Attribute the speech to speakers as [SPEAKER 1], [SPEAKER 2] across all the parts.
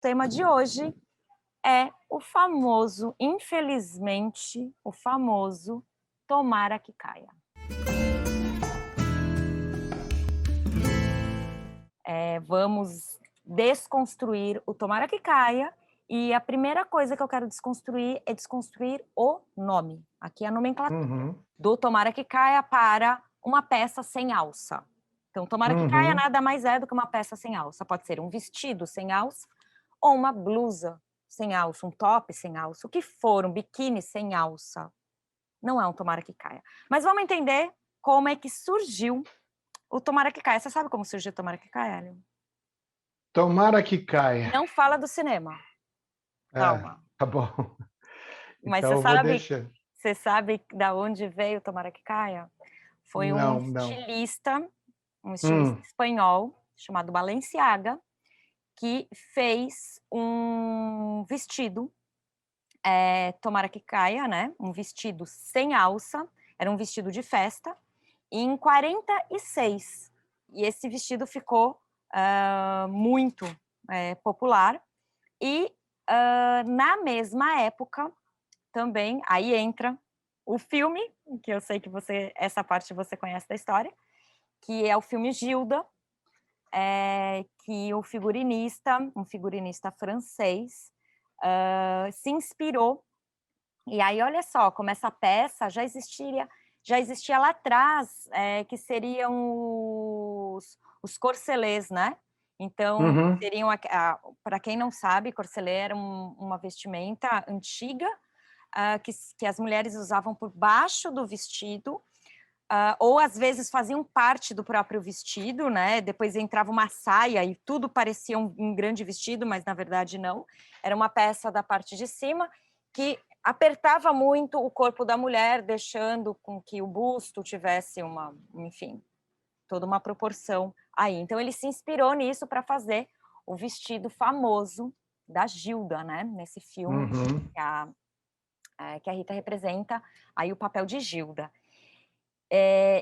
[SPEAKER 1] tema de hoje é o famoso, infelizmente, o famoso tomara que caia. Vamos desconstruir o tomara que caia, e a primeira coisa que eu quero desconstruir é desconstruir o nome. Aqui é a nomenclatura do tomara que caia para uma peça sem alça. Então, tomara que caia nada mais é do que uma peça sem alça. Pode ser um vestido sem alça ou uma blusa sem alça, um top sem alça, o que for, um biquíni sem alça. Não é um tomara que caia. Mas vamos entender como é que surgiu o tomara que caia. Você sabe como surgiu o tomara que caia, Hélio?
[SPEAKER 2] Tomara que caia.
[SPEAKER 1] Não fala do cinema. Calma.
[SPEAKER 2] Tá bom.
[SPEAKER 1] Mas
[SPEAKER 2] Então eu vou deixar.
[SPEAKER 1] você sabe da onde veio o tomara que caia? Foi um
[SPEAKER 2] Não.
[SPEAKER 1] estilista espanhol chamado Balenciaga, que fez um vestido, tomara que caia, né? Um vestido sem alça, era um vestido de festa, em 46. E esse vestido ficou muito popular. E na mesma época, também, aí entra o filme, que eu sei que essa parte você conhece da história, que é o filme Gilda, que um figurinista francês, se inspirou. E aí, olha só, como essa peça já existia lá atrás, que seriam os corselets, né? Então, seriam, para quem não sabe, corselet era uma vestimenta antiga, que as mulheres usavam por baixo do vestido, ou às vezes faziam parte do próprio vestido, né? Depois entrava uma saia e tudo parecia um grande vestido, mas na verdade não. Era uma peça da parte de cima que apertava muito o corpo da mulher, deixando com que o busto tivesse enfim, toda uma proporção aí. Então ele se inspirou nisso para fazer o vestido famoso da Gilda, né? Nesse filme que a Rita representa aí o papel de Gilda.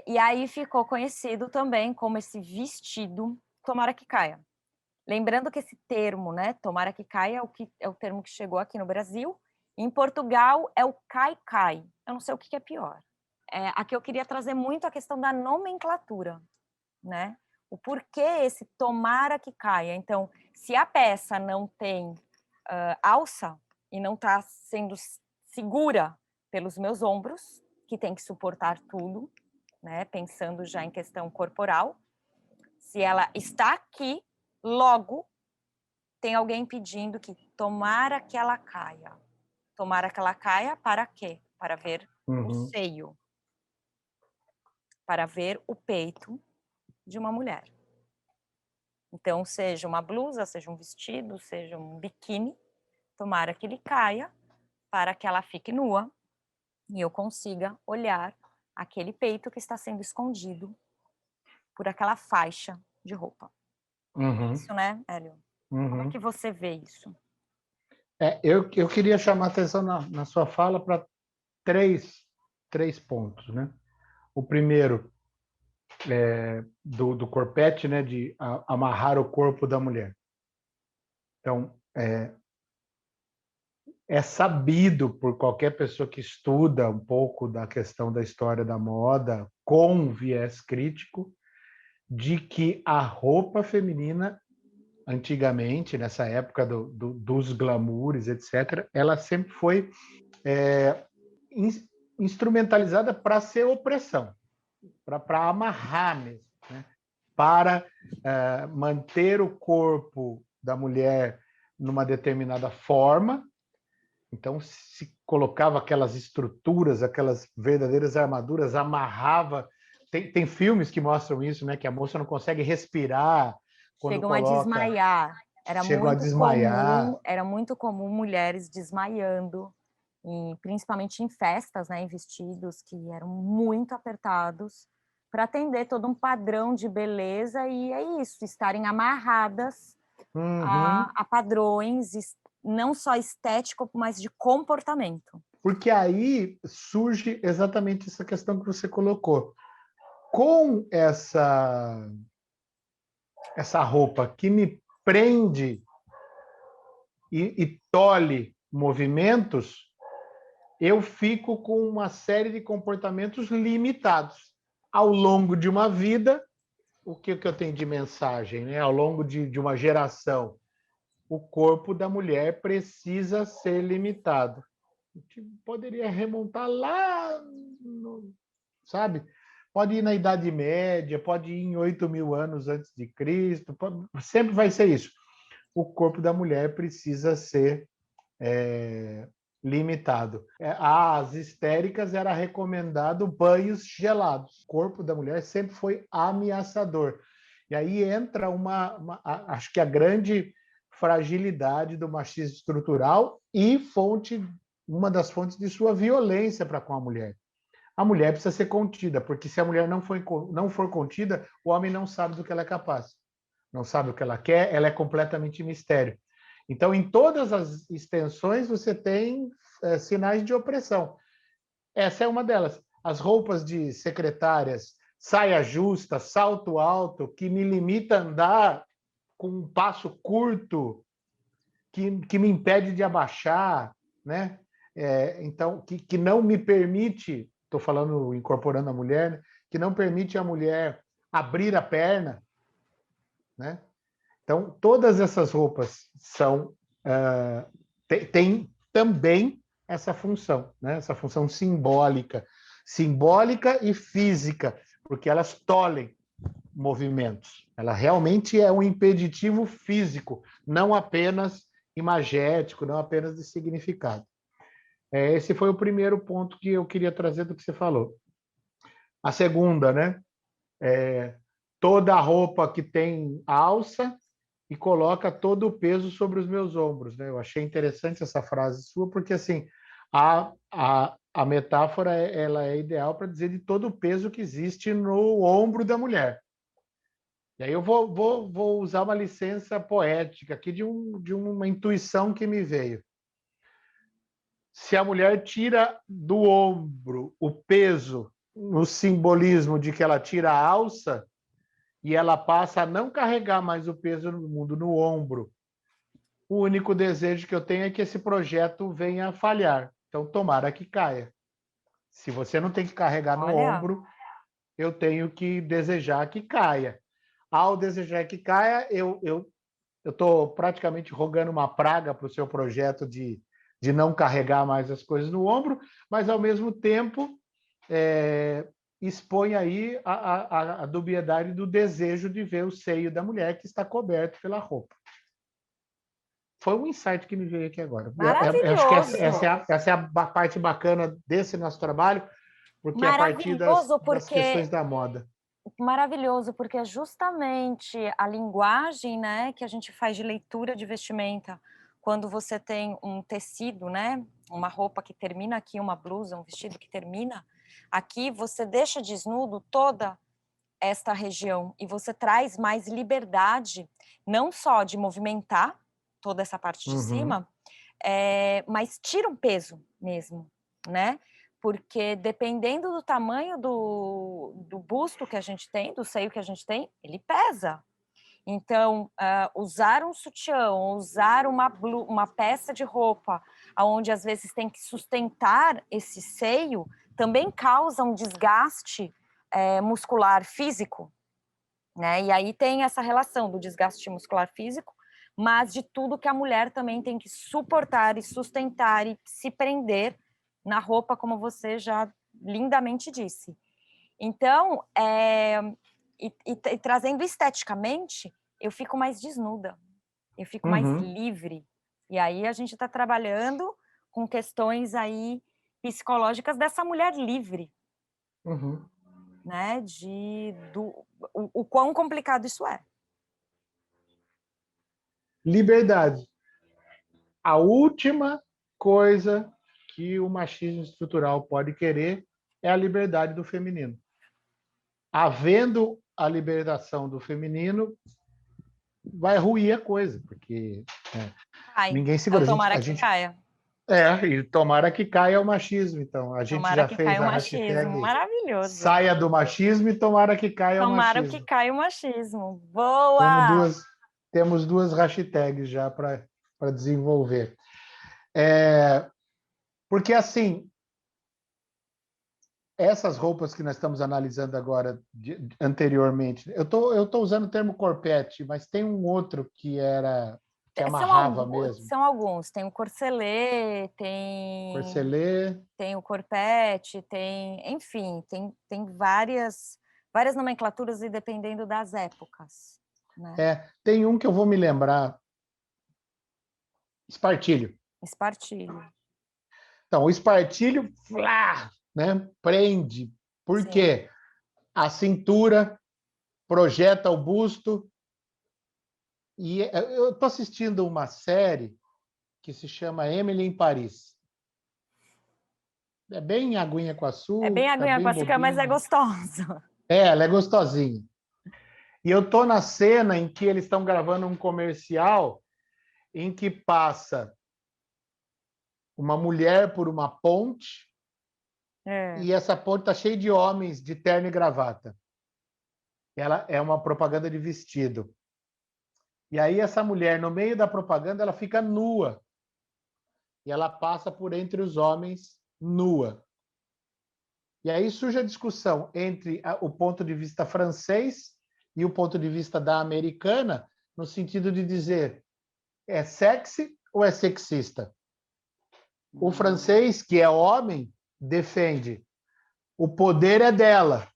[SPEAKER 1] E aí ficou conhecido também como esse vestido tomara que caia. Lembrando que esse termo, né, tomara que caia, é o termo que chegou aqui no Brasil. Em Portugal é o cai-cai. Eu não sei o que é pior. Aqui eu queria trazer muito a questão da nomenclatura, né? O porquê esse tomara que caia. Então, se a peça não tem alça e não está sendo segura pelos meus ombros, que tem que suportar tudo, né? Pensando já em questão corporal, se ela está aqui, logo tem alguém pedindo que tomara que ela caia. Tomara que ela caia para quê? Para ver o seio, para ver o peito de uma mulher. Então, seja uma blusa, seja um vestido, seja um biquíni, tomara que ele caia para que ela fique nua e eu consiga olhar aquele peito que está sendo escondido por aquela faixa de roupa. Isso, né, Hélio? Como é que você vê isso?
[SPEAKER 2] Eu queria chamar a atenção na sua fala para três pontos, né? O primeiro do corpete, né, de amarrar o corpo da mulher. Então, é sabido por qualquer pessoa que estuda um pouco da questão da história da moda com viés crítico, de que a roupa feminina, antigamente, nessa época dos glamours, etc., ela sempre foi instrumentalizada para ser opressão, para amarrar mesmo, né? Para manter o corpo da mulher numa determinada forma. Então, se colocava aquelas estruturas, aquelas verdadeiras armaduras, amarrava. Tem filmes que mostram isso, né? Que a moça não consegue respirar quando
[SPEAKER 1] Chegam a
[SPEAKER 2] coloca.
[SPEAKER 1] desmaiar.
[SPEAKER 2] Chegam a desmaiar.
[SPEAKER 1] Era muito comum mulheres desmaiando, principalmente em festas, né, em vestidos que eram muito apertados, para atender todo um padrão de beleza, e é isso, estarem amarradas a padrões, não só estético, mas de comportamento.
[SPEAKER 2] Porque aí surge exatamente essa questão que você colocou. Com essa roupa que me prende e tolhe movimentos, eu fico com uma série de comportamentos limitados. Ao longo de uma vida, o que eu tenho de mensagem? Né? Ao longo de uma geração, o corpo da mulher precisa ser limitado. A gente poderia remontar lá, sabe? Pode ir na Idade Média, pode ir em 8.000 anos antes de Cristo, sempre vai ser isso. O corpo da mulher precisa ser limitado. Às histéricas era recomendado banhos gelados. O corpo da mulher sempre foi ameaçador. E aí entra acho que a grande fragilidade do machismo estrutural e uma das fontes de sua violência para com a mulher. A mulher precisa ser contida, porque se a mulher não for contida, o homem não sabe do que ela é capaz. Não sabe o que ela quer, ela é completamente mistério. Então, em todas as extensões, você tem sinais de opressão. Essa é uma delas. As roupas de secretárias, saia justa, salto alto, que me limita a andar com um passo curto, que me impede de abaixar, né? Então, que não me permite, estou falando incorporando a mulher, né? Que não permite a mulher abrir a perna, né? Então, todas essas roupas têm também essa função, né? Essa função simbólica e física, porque elas tolhem movimentos. Ela realmente é um impeditivo físico, não apenas imagético, não apenas de significado. Esse foi o primeiro ponto que eu queria trazer do que você falou. A segunda, né? Toda a roupa que tem alça e coloca todo o peso sobre os meus ombros, né? Eu achei interessante essa frase sua, porque assim a metáfora ela é ideal para dizer de todo o peso que existe no ombro da mulher. E aí eu vou usar uma licença poética aqui de uma intuição que me veio. Se a mulher tira do ombro o peso, no simbolismo de que ela tira a alça, e ela passa a não carregar mais o peso do mundo no ombro, o único desejo que eu tenho é que esse projeto venha a falhar. Então, tomara que caia. Se você não tem que carregar no ombro, eu tenho que desejar que caia. Ao desejar que caia, eu estou praticamente rogando uma praga para o seu projeto de não carregar mais as coisas no ombro, mas, ao mesmo tempo, expõe aí a dubiedade do desejo de ver o seio da mulher que está coberto pela roupa. Foi um insight que me veio aqui agora. Acho que essa é a parte bacana desse nosso trabalho, porque a partir das questões da moda.
[SPEAKER 1] Maravilhoso, porque é justamente a linguagem, né, que a gente faz de leitura de vestimenta, quando você tem um tecido, né, uma roupa que termina aqui, uma blusa, um vestido que termina aqui, você deixa desnudo toda esta região e você traz mais liberdade, não só de movimentar toda essa parte de cima, mas tira um peso mesmo, né? Porque dependendo do tamanho do busto que a gente tem, do seio que a gente tem, ele pesa. Então, usar um sutiã, usar uma peça de roupa, onde às vezes tem que sustentar esse seio, também causa um desgaste muscular físico, né? E aí tem essa relação do desgaste muscular físico, mas de tudo que a mulher também tem que suportar e sustentar e se prender na roupa, como você já lindamente disse. Então, trazendo esteticamente, eu fico mais desnuda, eu fico mais livre. E aí a gente está trabalhando com questões aí psicológicas dessa mulher livre, né? O quão complicado isso é.
[SPEAKER 2] Liberdade. A última coisa que o machismo estrutural pode querer é a liberdade do feminino. Havendo a liberação do feminino, vai ruir a coisa, porque ninguém segura.
[SPEAKER 1] Tomara que caia.
[SPEAKER 2] E tomara que caia o machismo, então. A gente já fez a hashtag
[SPEAKER 1] maravilhoso.
[SPEAKER 2] Saia do machismo e tomara que caia o machismo.
[SPEAKER 1] Tomara que caia o machismo. Boa!
[SPEAKER 2] Temos duas hashtags já para para desenvolver. Porque, assim, essas roupas que nós estamos analisando agora, anteriormente, eu tô usando o termo corpete, mas tem um outro que amarrava mesmo.
[SPEAKER 1] São alguns. Tem o corselet, tem
[SPEAKER 2] Corselet.
[SPEAKER 1] tem o corpete, enfim, tem várias nomenclaturas e dependendo das épocas, né?
[SPEAKER 2] Tem um que eu vou me lembrar, espartilho.
[SPEAKER 1] Espartilho.
[SPEAKER 2] Então, o espartilho, flá, né, prende. Por
[SPEAKER 1] Sim.
[SPEAKER 2] quê? A cintura projeta o busto. E eu estou assistindo uma série que se chama Emily em Paris. É bem aguinha com
[SPEAKER 1] É bem
[SPEAKER 2] açúcar,
[SPEAKER 1] aguinha com
[SPEAKER 2] bem
[SPEAKER 1] açúcar, mas é
[SPEAKER 2] bobinha.
[SPEAKER 1] gostoso.
[SPEAKER 2] Ela é gostosinha. E eu estou na cena em que eles estão gravando um comercial em que passa uma mulher por uma ponte e essa ponte está cheia de homens de terno e gravata. Ela é uma propaganda de vestido. E aí essa mulher, no meio da propaganda, ela fica nua. E ela passa por entre os homens nua. E aí surge a discussão entre o ponto de vista francês e o ponto de vista da americana, no sentido de dizer, é sexy ou é sexista? O francês, que é homem, defende o poder é dela,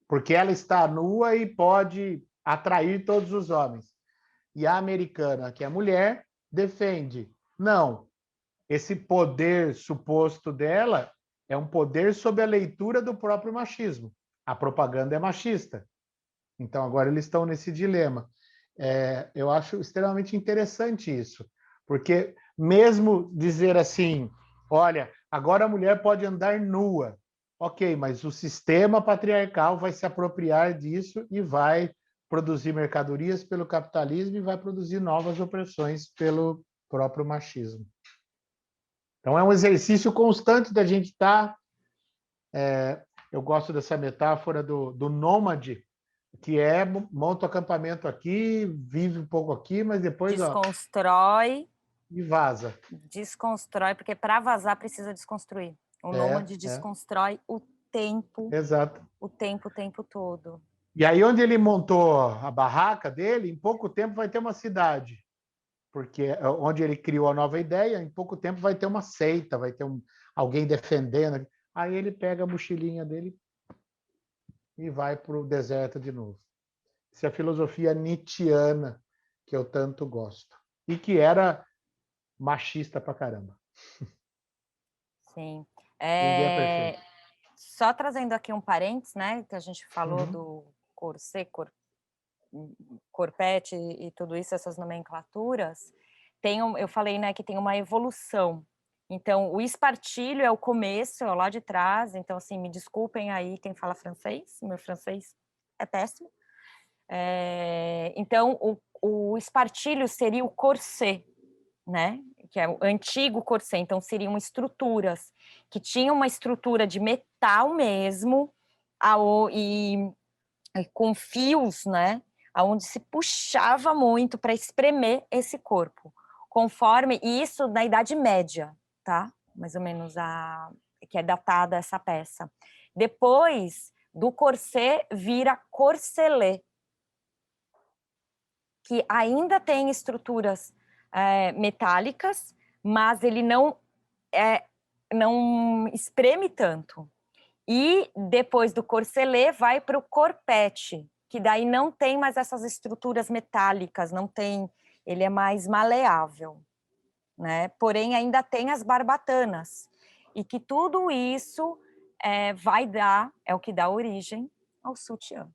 [SPEAKER 2] porque ela está nua e pode atrair todos os homens. E a americana, que é mulher, defende, não, esse poder suposto dela é um poder sob a leitura do próprio machismo. A propaganda é machista. Então, agora eles estão nesse dilema. Eu acho extremamente interessante isso, porque mesmo dizer assim, olha, agora a mulher pode andar nua, ok, mas o sistema patriarcal vai se apropriar disso e vai produzir mercadorias pelo capitalismo e vai produzir novas opressões pelo próprio machismo. Então, é um exercício constante da gente estar. Eu gosto dessa metáfora do nômade, que monta o acampamento aqui, vive um pouco aqui, mas depois
[SPEAKER 1] Desconstrói,
[SPEAKER 2] e vaza.
[SPEAKER 1] porque para vazar precisa desconstruir. O nômade
[SPEAKER 2] É,
[SPEAKER 1] desconstrói
[SPEAKER 2] exato.
[SPEAKER 1] o tempo todo.
[SPEAKER 2] E aí, onde ele montou a barraca dele, em pouco tempo vai ter uma cidade. Porque onde ele criou a nova ideia, em pouco tempo vai ter uma seita, vai ter alguém defendendo. Aí ele pega a mochilinha dele e vai para o deserto de novo. Essa é a filosofia nietzschiana que eu tanto gosto. E que era machista pra caramba.
[SPEAKER 1] Sim.
[SPEAKER 2] Ninguém é perfeito.
[SPEAKER 1] Só trazendo aqui um parênteses, né, que a gente falou
[SPEAKER 2] Uhum.
[SPEAKER 1] do corset, corpete e tudo isso, essas nomenclaturas, eu falei, né, que tem uma evolução. Então, o espartilho é o começo, é lá de trás, então, assim, me desculpem aí quem fala francês, meu francês é péssimo. Então, o espartilho seria o corset, né, que é o antigo corset, então seriam estruturas que tinham uma estrutura de metal mesmo, e com fios, né, aonde se puxava muito para espremer esse corpo, conforme isso na Idade Média, tá? Mais ou menos que é datada essa peça. Depois do corset vira corselet, que ainda tem estruturas metálicas, mas ele não espreme tanto. E depois do corselet vai para o corpete, que daí não tem mais essas estruturas metálicas, não tem, ele é mais maleável, né? Porém ainda tem as barbatanas, e que tudo isso é o que dá origem ao sutiã.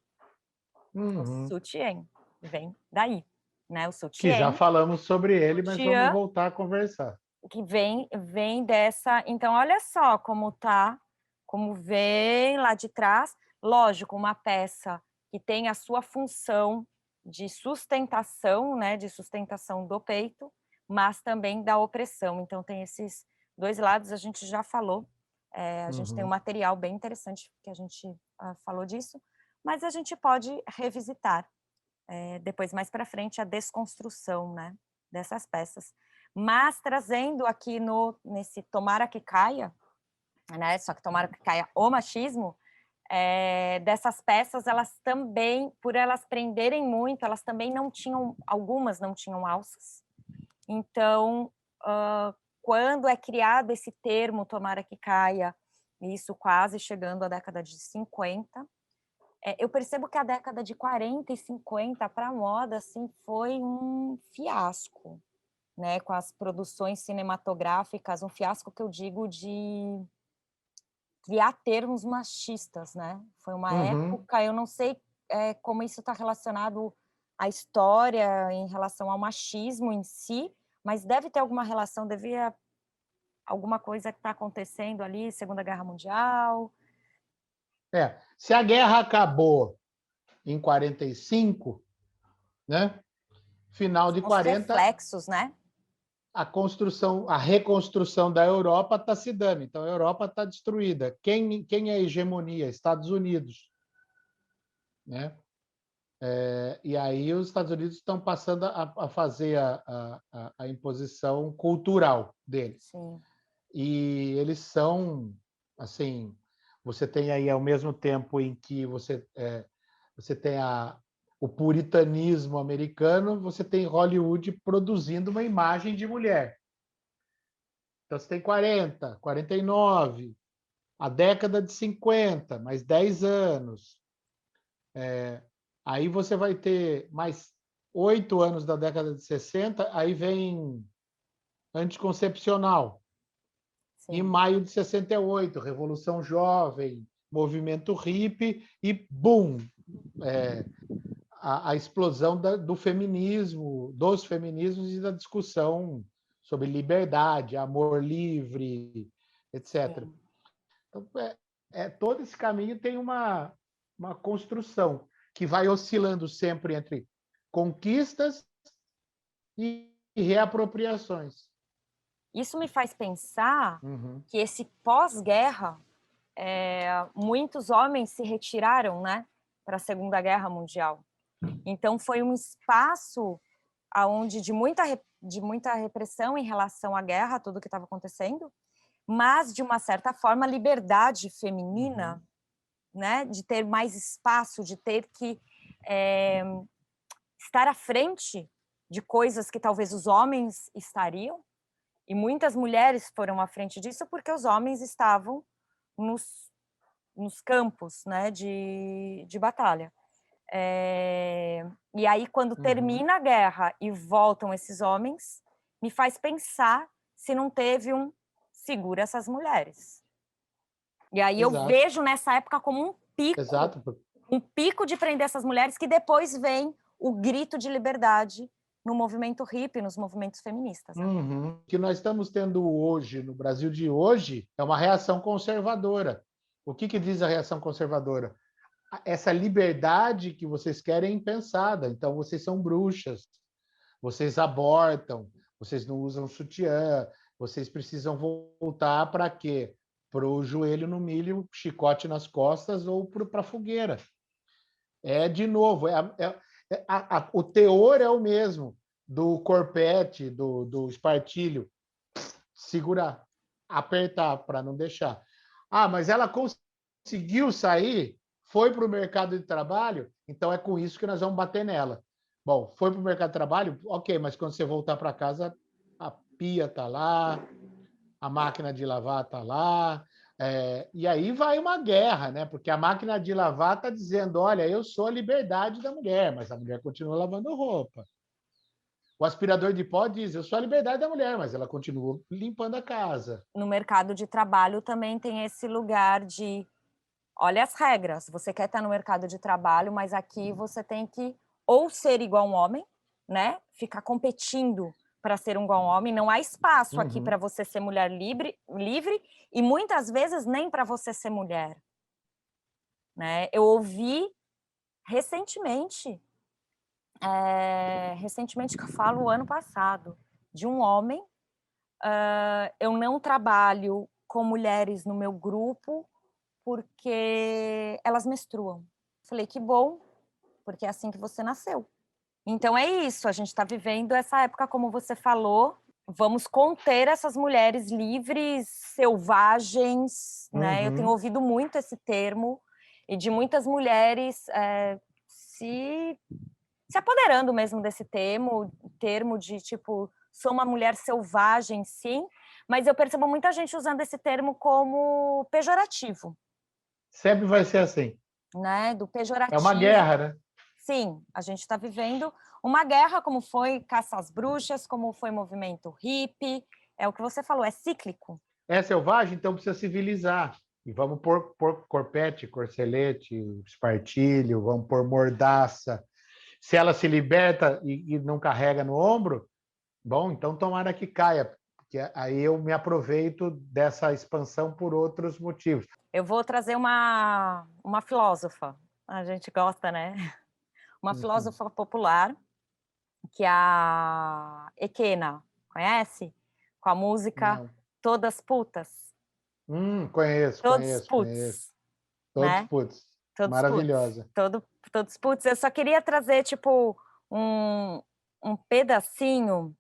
[SPEAKER 1] O
[SPEAKER 2] Uhum.
[SPEAKER 1] sutiã vem daí, né? O
[SPEAKER 2] Que já
[SPEAKER 1] sutiã,
[SPEAKER 2] falamos sobre ele, mas vamos
[SPEAKER 1] sutiã
[SPEAKER 2] voltar a conversar.
[SPEAKER 1] que vem dessa. Então, olha só como tá, como vem lá de trás. Lógico, uma peça que tem a sua função de sustentação, né, de sustentação do peito, mas também da opressão. Então, tem esses dois lados, a gente já falou. A gente tem um
[SPEAKER 2] Uhum.
[SPEAKER 1] material bem interessante que a gente falou disso, mas a gente pode revisitar depois, mais para frente, a desconstrução, né? dessas peças. Mas trazendo aqui nesse Tomara que Caia, né? Só que Tomara que Caia o machismo, dessas peças, elas também, por elas prenderem muito, elas também não tinham, algumas não tinham alças. Então, quando é criado esse termo Tomara que Caia, isso quase chegando à década de 50, eu percebo que a década de 40 e 50 para a moda assim, foi um fiasco, né, com as produções cinematográficas, um fiasco que eu digo de criar termos machistas, né? Foi uma
[SPEAKER 2] Uhum.
[SPEAKER 1] época, eu não sei como isso está relacionado à história em relação ao machismo em si, mas deve ter alguma relação, devia alguma coisa que está acontecendo ali, Segunda Guerra Mundial.
[SPEAKER 2] Se a guerra acabou em 45, né? Final de
[SPEAKER 1] São os
[SPEAKER 2] 40,
[SPEAKER 1] reflexos, né?
[SPEAKER 2] a reconstrução da Europa está se dando. Então, a Europa está destruída. Quem é a hegemonia? Estados Unidos, né? E aí os Estados Unidos estão passando a fazer a imposição cultural deles.
[SPEAKER 1] Sim.
[SPEAKER 2] E eles são, assim, você tem aí ao mesmo tempo em que você tem o puritanismo americano, você tem Hollywood produzindo uma imagem de mulher. Então você tem 40, 49, a década de 50, mais 10 anos. Aí você vai ter mais 8 anos da década de 60, aí vem anticoncepcional. Em
[SPEAKER 1] Sim.
[SPEAKER 2] maio de 68, Revolução Jovem, movimento hippie e, boom, a explosão do feminismo, dos feminismos e da discussão sobre liberdade, amor livre, etc.
[SPEAKER 1] Sim.
[SPEAKER 2] Então, todo esse caminho tem uma construção que vai oscilando sempre entre conquistas e reapropriações.
[SPEAKER 1] Isso me faz pensar
[SPEAKER 2] Uhum.
[SPEAKER 1] que esse pós-guerra, muitos homens se retiraram, né, para a Segunda Guerra Mundial. Então foi um espaço aonde de muita repressão em relação à guerra, tudo que estava acontecendo, mas de uma certa forma liberdade feminina,
[SPEAKER 2] Uhum.
[SPEAKER 1] né, de ter mais espaço, de ter que estar à frente de coisas que talvez os homens estariam, e muitas mulheres foram à frente disso porque os homens estavam nos campos, né, de batalha. E aí, quando
[SPEAKER 2] Uhum.
[SPEAKER 1] termina a guerra e voltam esses homens, me faz pensar se não teve um segura essas mulheres. E aí eu
[SPEAKER 2] Exato,
[SPEAKER 1] vejo nessa época como
[SPEAKER 2] exato.
[SPEAKER 1] um pico de prender essas mulheres, que depois vem o grito de liberdade no movimento hippie, nos movimentos feministas, né?
[SPEAKER 2] Uhum. O que nós estamos tendo hoje, no Brasil de hoje, é uma reação conservadora. O que diz a reação conservadora? Essa liberdade que vocês querem é impensada. Então, vocês são bruxas, vocês abortam, vocês não usam sutiã, vocês precisam voltar para quê? Para o joelho no milho, chicote nas costas ou para a fogueira. De novo, o teor é o mesmo do corpete, do espartilho, segurar, apertar para não deixar. Ah, mas ela conseguiu sair, foi para o mercado de trabalho, então é com isso que nós vamos bater nela. Bom, foi para o mercado de trabalho, ok, mas quando você voltar para casa, a pia está lá, a máquina de lavar está lá. E aí vai uma guerra, né? Porque a máquina de lavar está dizendo: olha, eu sou a liberdade da mulher, mas a mulher continua lavando roupa. O aspirador de pó diz: eu sou a liberdade da mulher, mas ela continua limpando a casa.
[SPEAKER 1] No mercado de trabalho também tem esse lugar de, olha as regras, você quer estar no mercado de trabalho, mas aqui você tem que ou ser igual um homem, né? Ficar competindo para ser um igual um homem, não há espaço aqui para
[SPEAKER 2] Uhum.
[SPEAKER 1] você ser mulher livre e muitas vezes nem para você ser mulher, né? Eu ouvi recentemente, recentemente que eu falo o ano passado, de um homem, eu não trabalho com mulheres no meu grupo porque elas menstruam. Falei, que bom, porque é assim que você nasceu. Então é isso, a gente está vivendo essa época, como você falou, vamos conter essas mulheres livres, selvagens, né? Eu tenho ouvido muito esse termo, e de muitas mulheres se apoderando mesmo desse termo de tipo, sou uma mulher selvagem, sim, mas eu percebo muita gente usando esse termo como pejorativo.
[SPEAKER 2] Sempre vai ser assim.
[SPEAKER 1] Né? Do pejorativo.
[SPEAKER 2] É uma guerra, né?
[SPEAKER 1] Sim, a gente está vivendo uma guerra, como foi caça às bruxas, como foi movimento hippie, é o que você falou, é cíclico.
[SPEAKER 2] É selvagem, então precisa civilizar. E vamos pôr corpete, corcelete, espartilho, vamos pôr mordaça. Se ela se liberta e não carrega no ombro, bom, então tomara que caia, porque aí eu me aproveito dessa expansão por outros motivos.
[SPEAKER 1] Eu vou trazer uma filósofa, a gente gosta, né? Uma filósofa popular, que é a Ekena, conhece? Com a música
[SPEAKER 2] Não.
[SPEAKER 1] Todas Putas.
[SPEAKER 2] Conheço,
[SPEAKER 1] Todos
[SPEAKER 2] conheço, conheço.
[SPEAKER 1] putos,
[SPEAKER 2] Todos
[SPEAKER 1] né?
[SPEAKER 2] putos.
[SPEAKER 1] Todos putos.
[SPEAKER 2] Maravilhosa.
[SPEAKER 1] Todos putos. Eu só queria trazer, tipo, um pedacinho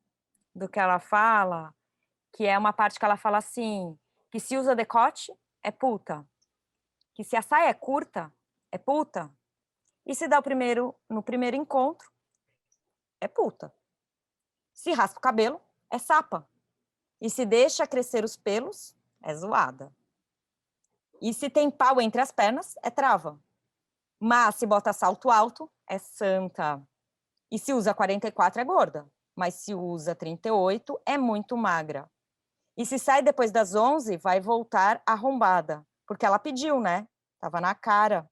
[SPEAKER 1] do que ela fala, que é uma parte que ela fala assim, que se usa decote, é puta. Que se a saia é curta, é puta. E se dá no primeiro encontro, é puta. Se raspa o cabelo, é sapa. E se deixa crescer os pelos, é zoada. E se tem pau entre as pernas, é trava. Mas se bota salto alto, é santa. E se usa 44, é gorda. Mas se usa 38, é muito magra. E se sai depois das 11, vai voltar arrombada. Porque ela pediu, né? Tava na cara.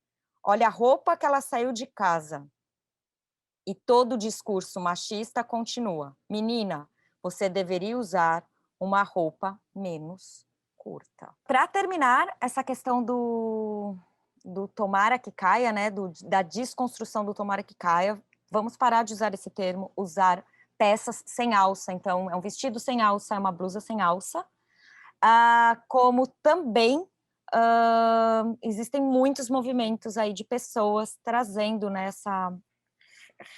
[SPEAKER 1] Olha a roupa que ela saiu de casa. E todo o discurso machista continua. Menina, você deveria usar uma roupa menos curta. Para terminar, essa questão do tomara que caia, né? Da desconstrução do tomara que caia, vamos parar de usar esse termo, usar peças sem alça. Então, é um vestido sem alça, é uma blusa sem alça. Como também existem muitos movimentos aí de pessoas trazendo nessa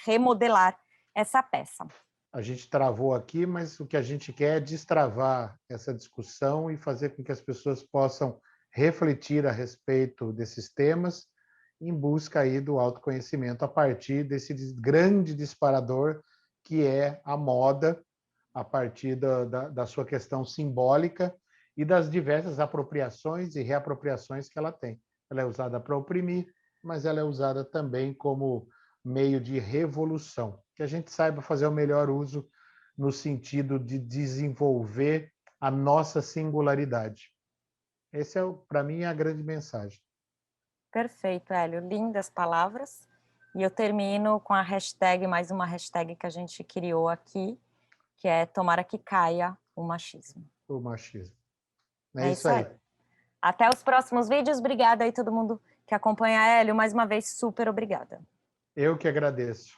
[SPEAKER 1] remodelar essa peça.
[SPEAKER 2] A gente travou aqui, mas o que a gente quer é destravar essa discussão e fazer com que as pessoas possam refletir a respeito desses temas em busca aí do autoconhecimento a partir desse grande disparador que é a moda, a partir da sua questão simbólica e das diversas apropriações e reapropriações que ela tem. Ela é usada para oprimir, mas ela é usada também como meio de revolução, que a gente saiba fazer o melhor uso no sentido de desenvolver a nossa singularidade. Esse é, para mim, a grande mensagem.
[SPEAKER 1] Perfeito, Hélio. Lindas palavras. E eu termino com a hashtag, mais uma hashtag que a gente criou aqui, que é tomara que caia o machismo.
[SPEAKER 2] O machismo.
[SPEAKER 1] É
[SPEAKER 2] isso
[SPEAKER 1] isso aí. Até os próximos vídeos. Obrigada aí todo mundo que acompanha, Hélio. Mais uma vez, super obrigada.
[SPEAKER 2] Eu que agradeço.